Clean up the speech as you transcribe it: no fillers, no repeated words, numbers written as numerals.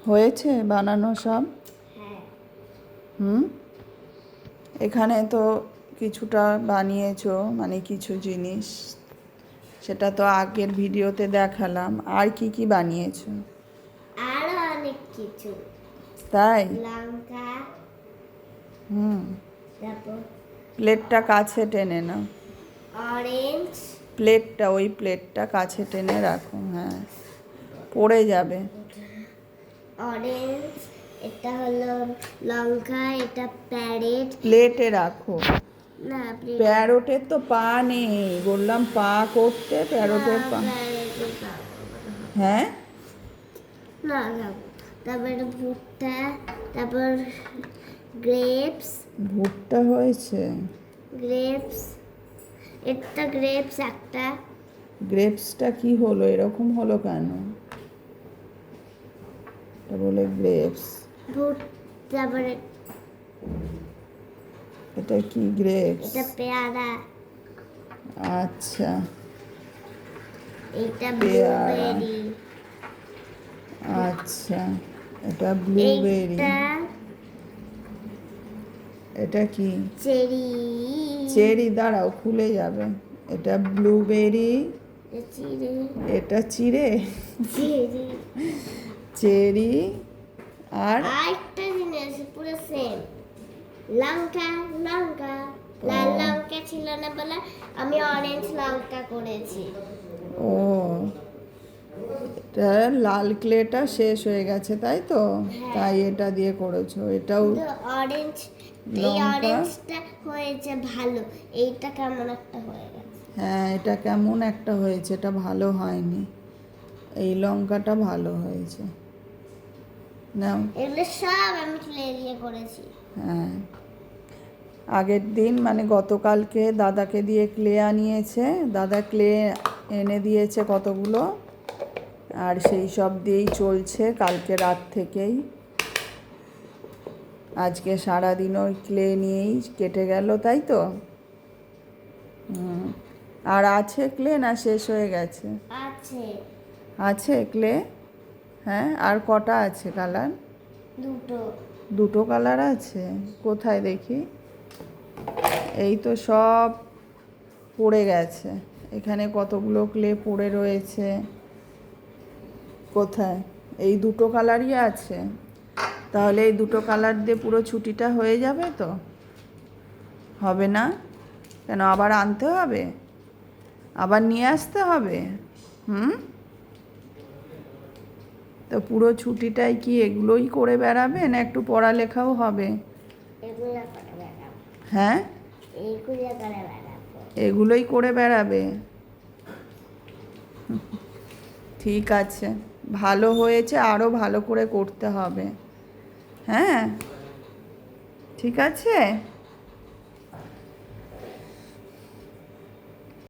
হয়েছে বানানো সব? হ্যাঁ। হুম। এখানে তো কিছুটা বানিয়েছো, মানে কিছু জিনিস, সেটা তো আগের ভিডিওতে দেখালাম। আর কি কি বানিয়েছো? আরো অনেক কিছু। তাই? লঙ্কা, হুম। তারপর প্লেটটা কাছে টেনে নাও। অরেঞ্জ, প্লেটটা, ওই প্লেটটা কাছে টেনে রাখো। হ্যাঁ, পড়ে যাবে। অরেঞ্জ, এটা হলো লঙ্কা, এটা প্যারেট। প্লেটে রাখো। না, প্যারোটের তো পা নেই, বললাম পা করতে, প্যারোটের পা। হ্যাঁ, না, তারপর ভুট্টা, তারপর গ্রেপস। ভুট্টা হয়েছে? গ্রেপস, এটা গ্রেপস একটা। গ্রেপসটা কি হলো, এরকম হলো কেন? এটা বলে গ্রেপস। তারপরে এটা কি গ্রেপস? এটা পেয়ারা, আচ্ছা, এটা পেয়ারা। ব্লুবেরি, আচ্ছা, এটা ব্লুবেরি। এটা কি? চেরি। চেরি, দাঁড়াও খুলে যাবে। এটা ব্লুবেরি। চিড়ে, এটা চিড়ে। চেরি। চেরি। আর আরেকটা জিনিস পুরো সেম, লঙ্কা। লঙ্কা, ও, লাল লঙ্কা ছিল না বলে আমি অরেঞ্জ লঙ্কা করেছি। ও, এটা লাল ক্লেটা শেষ হয়ে গেছে তাই তো? হ্যাঁ। তাই এটা দিয়ে করেছো। এটাও অরেঞ্জ, এই লঙ্কা। অরেঞ্জটা হয়েছে ভালো, এইটা কেমন একটা হয়ে গেছে। হ্যাঁ, এটা কেমন একটা হয়েছে, এটা ভালো হয়নি। এই লঙ্কাটা ভালো হয়েছে। নাও। এগুলো সব আমি ক্লে দিয়ে করেছি। হ্যাঁ, আগের দিন মানে গতকালকে দাদাকে দিয়ে ক্লে আনিয়েছে, দাদা ক্লে এনে দিয়েছে কতগুলো, আর সেই সব দিয়েই চলছে কালকে রাত থেকেই। আজকে সারাদিন ওই ক্লে নিয়েই কেটে গেল, তাই তো? হুম। আর আছে ক্লে না শেষ হয়ে গেছে? আছে আছে ক্লে। হ্যাঁ, আর কটা আছে কালার? দুটো। দুটো কালার আছে? কোথায় দেখি? এই তো সব পড়ে গেছে, এখানে কতগুলো ক্লে পড়ে রয়েছে। কোথায়? এই দুটো কালারই আছে। তাহলে এই দুটো কালার দিয়ে পুরো ছুটিটা হয়ে যাবে তো? হবে না কেন? আবার আনতে হবে? আবার নিয়ে আসতে হবে? হুম। তো পুরো ছুটিটাই কি এগুলোই করে বেড়াবে, না একটু পড়ালেখাও হবে? এগুলো করে বেড়াবো। হ্যাঁ, এইগুলো করে বেড়াবো। এগুলোই করে বেড়াবে। ঠিক আছে, ভালো হয়েছে, আরও ভালো করে করতে হবে। হ্যাঁ, ঠিক আছে।